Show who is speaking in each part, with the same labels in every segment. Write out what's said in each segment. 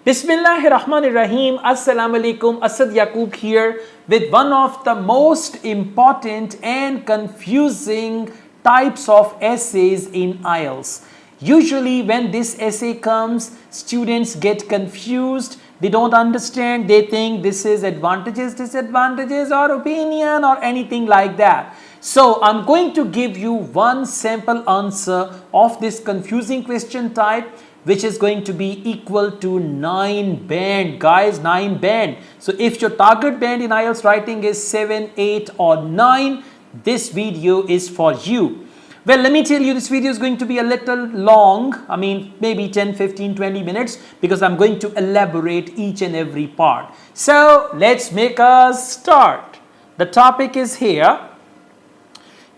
Speaker 1: Bismillahirrahmanirrahim. Assalamu alaikum. Asad Yaqub here with one of the most important and confusing types of essays in IELTS. Usually when this essay comes, students get confused. They don't understand. They think this is advantages, disadvantages or opinion or anything like that. So I'm going to give you one sample answer of this confusing question type, which is going to be equal to 9 band, guys, 9 band. So if your target band in IELTS writing is 7, 8 or 9, this video is for you. Well, let me tell you, this video is going to be a little long. I mean, maybe 10, 15, 20 minutes because I'm going to elaborate each and every part. So let's make us start. The topic is here.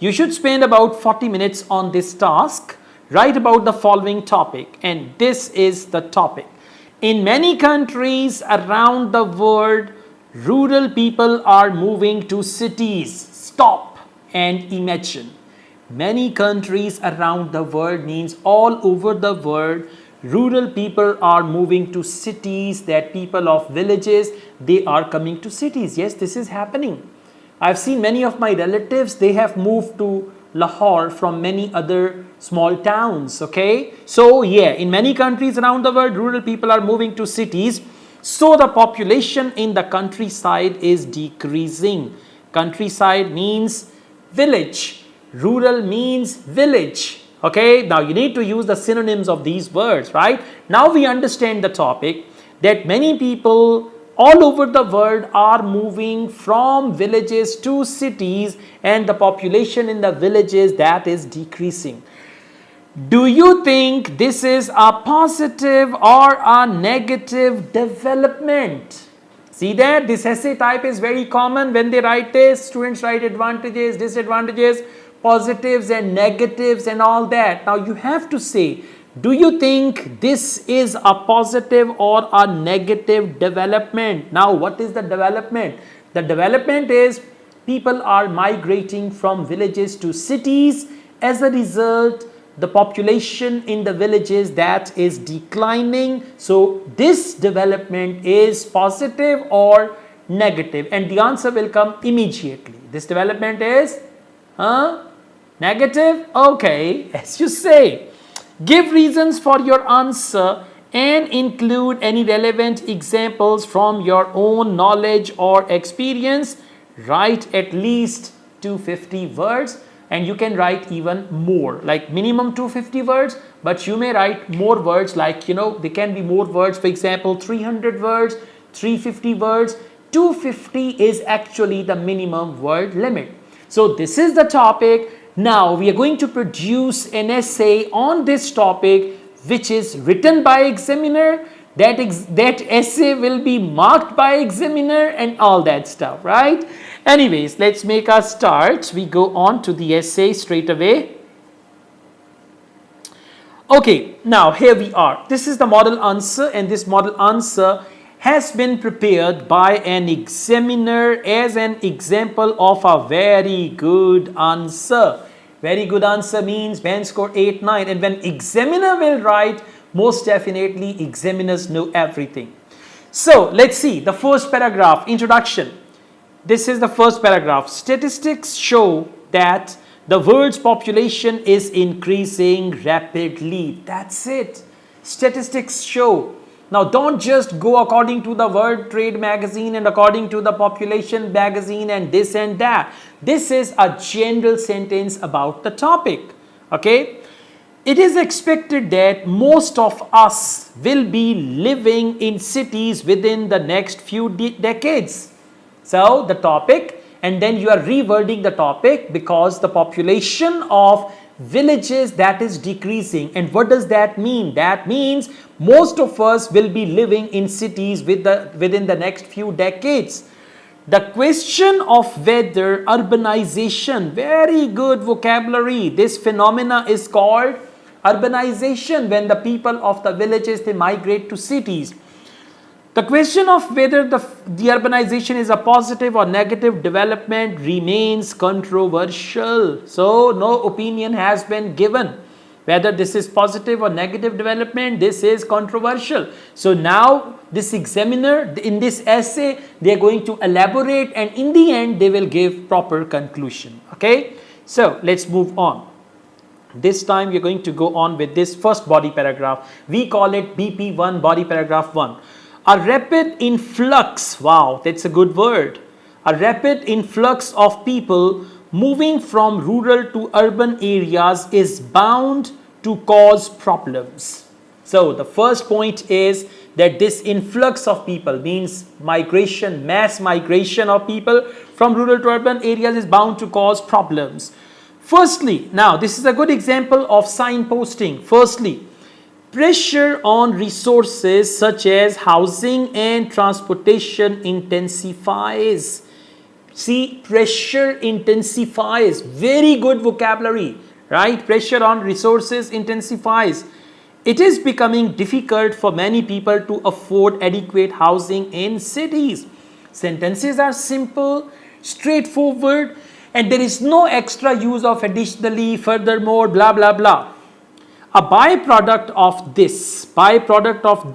Speaker 1: You should spend about 40 minutes on this task. Write about the following topic, and this is the topic. In many countries around the world, rural people are moving to cities. Stop and imagine. Many countries around the world means all over the world, rural people are moving to cities. That people of villages, they are coming to cities. Yes, this is happening. I've seen many of my relatives, they have moved to Lahore from many other small towns, okay? So yeah, in many countries around the world, rural people are moving to cities. So the population in the countryside is decreasing. Countryside means village. Rural means village, okay? Now you need to use the synonyms of these words, right? Now we understand the topic that many people all over the world are moving from villages to cities, and the population in the villages, that is decreasing. Do you think this is a positive or a negative development? See that this essay type is very common. When they write this, students write advantages, disadvantages, positives and negatives and all that. Now you have to say, do you think this is a positive or a negative development? Now, what is the development? The development is people are migrating from villages to cities. As a result, the population in the villages, that is declining. So, this development is positive or negative? And the answer will come immediately. This development is negative? Okay, as you say. Give reasons for your answer and include any relevant examples from your own knowledge or experience. Write at least 250 words, and you can write even more, like minimum 250 words, but you may write more words, like, you know, there can be more words. For example, 300 words, 350 words. 250 is actually the minimum word limit. So this is the topic. Now we are going to produce an essay on this topic, which is written by examiner. That essay will be marked by examiner and all that stuff, right? Anyways, let's make our start. We go on to the essay straight away. Okay, now here we are. This is the model answer, and this model answer has been prepared by an examiner as an example of a very good answer. Very good answer means band score 8, 9. And when examiner will write, most definitely examiners know everything. So let's see the first paragraph, introduction. This is the first paragraph. Statistics show that the world's population is increasing rapidly. That's it. Statistics show. Now, don't just go according to the World Trade magazine and according to the population magazine and this and that. This is a general sentence about the topic, okay? It is expected that most of us will be living in cities within the next few decades. So, the topic, and then you are rewording the topic because the population of villages, that is decreasing. And what does that mean? That means most of us will be living in cities within the next few decades. The question of whether urbanization, very good vocabulary, this phenomena is called urbanization, when the people of the villages, they migrate to cities. The question of whether the urbanization is a positive or negative development remains controversial. So no opinion has been given. Whether this is positive or negative development, this is controversial. So now this examiner in this essay, they are going to elaborate, and in the end they will give proper conclusion. Okay, so let's move on. This time we are going to go on with this first body paragraph. We call it BP1, body paragraph 1. A rapid influx, wow, that's a good word. A rapid influx of people moving from rural to urban areas is bound to cause problems. So the first point is that this influx of people means migration, mass migration of people from rural to urban areas is bound to cause problems. Firstly, now this is a good example of signposting. Firstly, pressure on resources such as housing and transportation intensifies. See, pressure intensifies, very good vocabulary, right? Pressure on resources intensifies. It is becoming difficult for many people to afford adequate housing in cities. Sentences are simple, straightforward, and there is no extra use of additionally, furthermore, blah, blah, blah. A byproduct of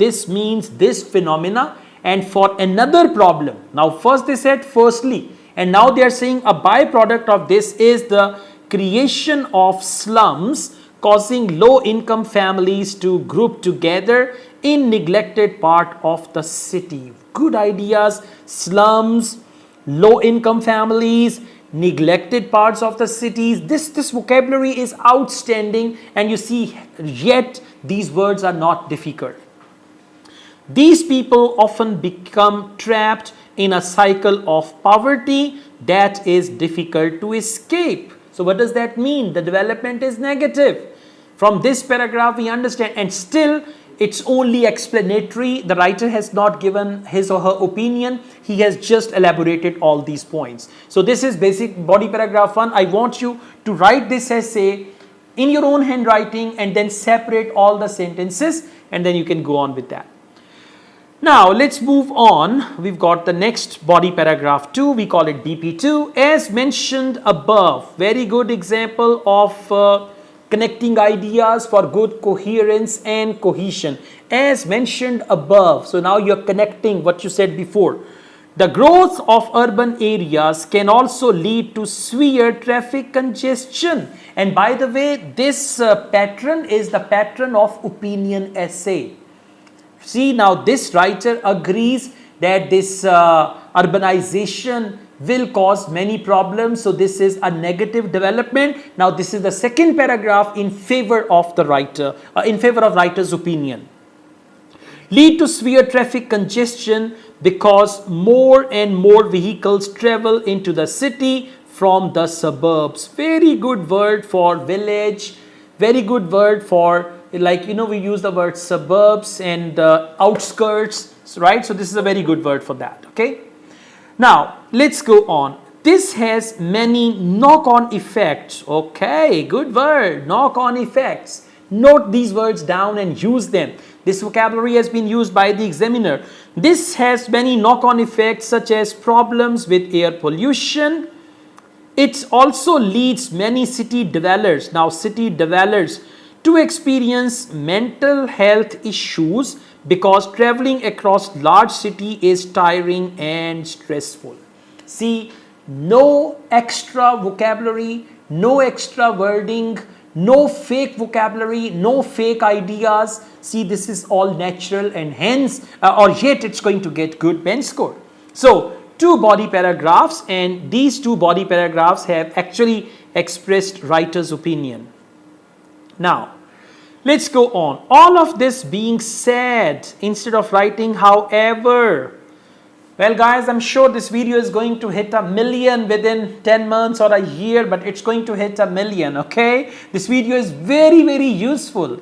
Speaker 1: this means this phenomena, and for another problem. Now first they said firstly, and now they are saying a byproduct of this is the creation of slums, causing low income families to group together in neglected part of the city. Good ideas, slums, low income families, neglected parts of the cities. This vocabulary is outstanding, and you see, yet these words are not difficult. These people often become trapped in a cycle of poverty that is difficult to escape. So what does that mean? The development is negative. From this paragraph we understand, and still it's only explanatory. The writer has not given his or her opinion. He has just elaborated all these points. So this is basic body paragraph 1. I want you to write this essay in your own handwriting and then separate all the sentences, and then you can go on with that. Now let's move on. We've got the next body paragraph 2. We call it BP2. As mentioned above, very good example of connecting ideas for good coherence and cohesion. As mentioned above, so now you're connecting what you said before. The growth of urban areas can also lead to severe traffic congestion. And by the way, this pattern is the pattern of opinion essay. See, now this writer agrees that this urbanization will cause many problems. So this is a negative development. Now this is the second paragraph in favor of the writer, in favor of writer's opinion. Lead to severe traffic congestion because more and more vehicles travel into the city from the suburbs. Very good word for village, very good word for, like, you know, we use the word suburbs and outskirts, right? So this is a very good word for that. Okay, now let's go on. This has many knock-on effects. Okay, good word, knock-on effects. Note these words down and use them. This vocabulary has been used by the examiner. This has many knock-on effects such as problems with air pollution. It also leads many city dwellers, now city dwellers, to experience mental health issues because traveling across large city is tiring and stressful. See, no extra vocabulary, no extra wording, no fake vocabulary, no fake ideas. See, this is all natural, and hence or yet it's going to get good bench score. So 2 body paragraphs, and these 2 body paragraphs have actually expressed writer's opinion. Now let's go on. All of this being said, instead of writing however, well guys, I'm sure this video is going to hit 1 million within 10 months or a year, but it's going to hit 1 million, okay? This video is very, very useful.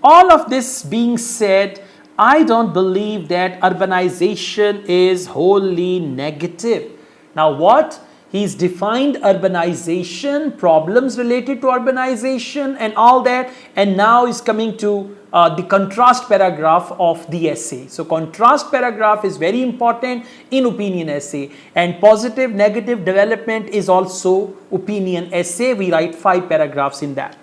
Speaker 1: All of this being said, I don't believe that urbanization is wholly negative. Now what? He's defined urbanization, problems related to urbanization and all that, and now is coming to the contrast paragraph of the essay. So contrast paragraph is very important in opinion essay, and positive negative development is also opinion essay. We write 5 paragraphs in that.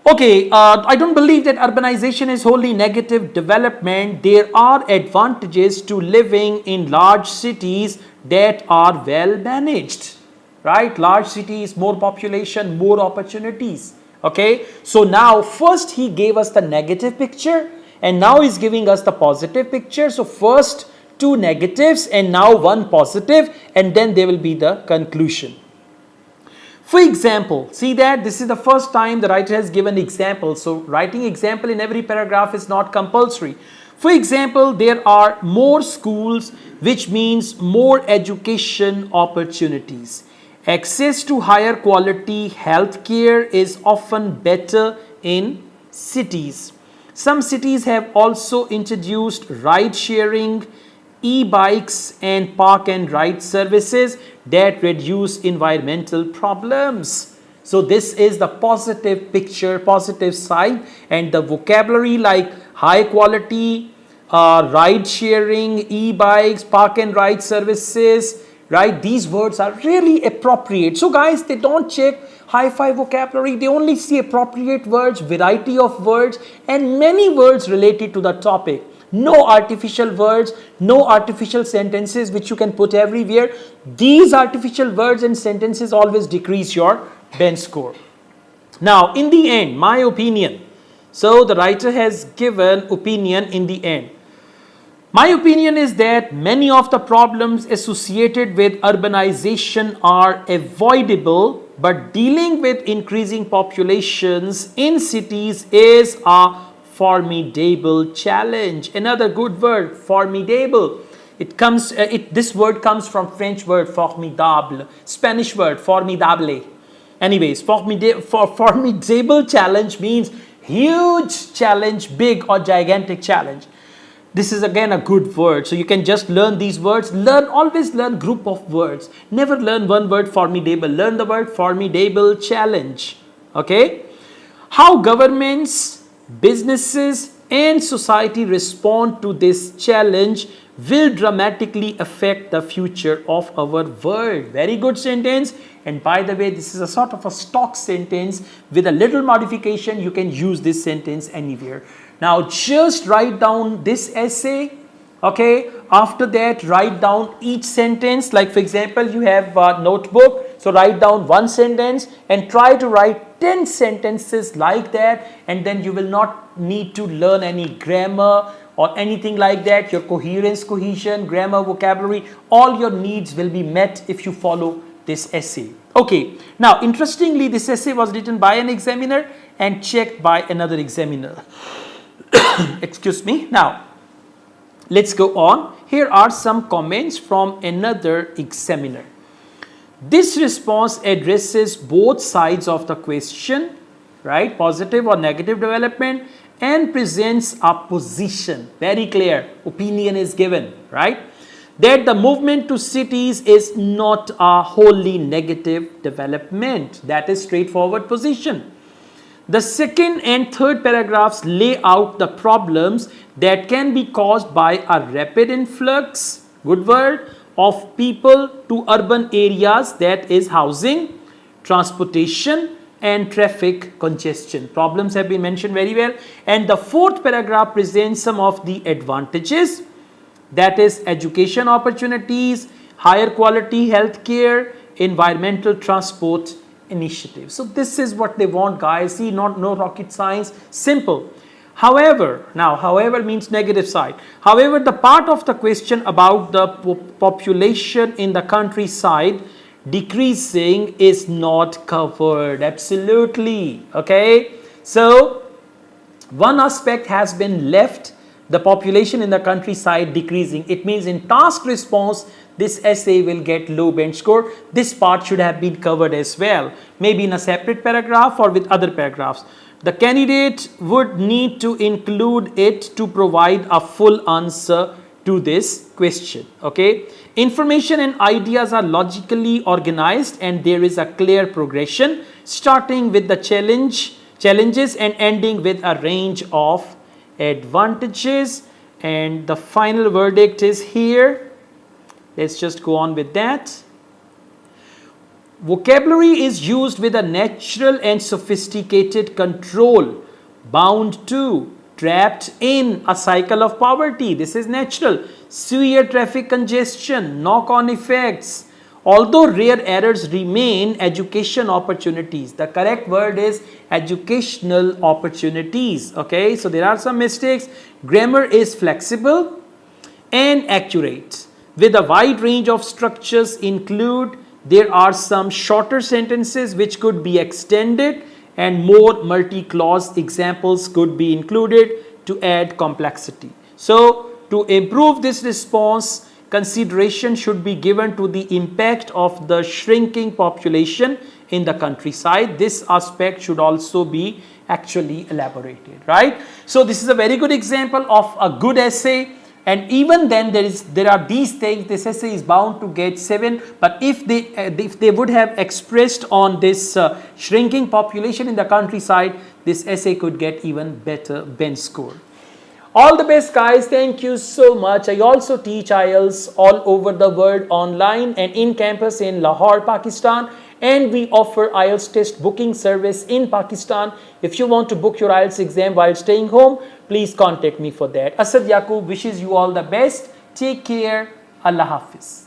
Speaker 1: Okay, I don't believe that urbanization is wholly negative development. There are advantages to living in large cities that are well managed, right? Large cities, more population, more opportunities. Okay, so now first he gave us the negative picture and now he's giving us the positive picture. So first two negatives and now one positive, and then there will be the conclusion. For example, see that this is the first time the writer has given example. So writing example in every paragraph is not compulsory. For example, there are more schools, which means more education opportunities. Access to higher quality healthcare is often better in cities. Some cities have also introduced ride sharing, e-bikes and park and ride services that reduce environmental problems. So this is the positive picture, positive side, and the vocabulary like high quality, ride sharing, e-bikes, park and ride services, right? These words are really appropriate. So guys, they don't check hi-fi vocabulary, they only see appropriate words, variety of words, and many words related to the topic. No artificial words, no artificial sentences which you can put everywhere. These artificial words and sentences always decrease your bench score. Now, in the end, my opinion. So the writer has given opinion in the end. My opinion is that many of the problems associated with urbanization are avoidable, but dealing with increasing populations in cities is a formidable challenge. Another good word, formidable. This word comes from French word formidable, Spanish word formidable. Anyways, formidable challenge means huge challenge, big or gigantic challenge. This is again a good word. So you can just learn these words. Always learn group of words. Never learn one word formidable. Learn the word formidable challenge. Okay. How governments, businesses and society respond to this challenge will dramatically affect the future of our world. Very good sentence. And by the way, this is a sort of a stock sentence. With a little modification, you can use this sentence anywhere. Now just write down this essay, okay? After that, write down each sentence. Like for example, you have a notebook, so write down one sentence and try to write 10 sentences like that, and then you will not need to learn any grammar or anything like that. Your coherence, cohesion, grammar, vocabulary, all your needs will be met if you follow this essay. Okay, now interestingly, this essay was written by an examiner and checked by another examiner. Excuse me. Now, let's go on. Here are some comments from another examiner. This response addresses both sides of the question, right? Positive or negative development, and presents a position. Very clear. Opinion is given, right? That the movement to cities is not a wholly negative development. That is straightforward position. The second and third paragraphs lay out the problems that can be caused by a rapid influx, good word, of people to urban areas, that is housing, transportation and traffic congestion. Problems have been mentioned very well. And the fourth paragraph presents some of the advantages, that is education opportunities, higher quality healthcare, environmental transport initiative. So this is what they want, guys. See, no rocket science, simple. However, now however means negative side. However, the part of the question about the population in the countryside decreasing is not covered. Absolutely. Okay. So one aspect has been left, the population in the countryside decreasing. It means in task response, this essay will get low bench score. This part should have been covered as well, maybe in a separate paragraph or with other paragraphs. The candidate would need to include it to provide a full answer to this question. Okay, information and ideas are logically organized and there is a clear progression, starting with the challenges and ending with a range of advantages. And the final verdict is here. Let's just go on with that. Vocabulary is used with a natural and sophisticated control, bound to, trapped in a cycle of poverty. This is natural. Severe traffic congestion, knock-on effects. Although rare errors remain, education opportunities. The correct word is educational opportunities. Okay, so there are some mistakes. Grammar is flexible and accurate with a wide range of structures include. There are some shorter sentences which could be extended and more multi-clause examples could be included to add complexity. So to improve this response, consideration should be given to the impact of the shrinking population in the countryside. This aspect should also be actually elaborated, right? So this is a very good example of a good essay. And even then there are these things, this essay is bound to get 7, but if they would have expressed on this shrinking population in the countryside, this essay could get even better bench score. All the best guys, thank you so much. I also teach IELTS all over the world online and in campus in Lahore, Pakistan. And we offer IELTS test booking service in Pakistan. If you want to book your IELTS exam while staying home, please contact me for that. Asad Yaqub wishes you all the best. Take care. Allah Hafiz.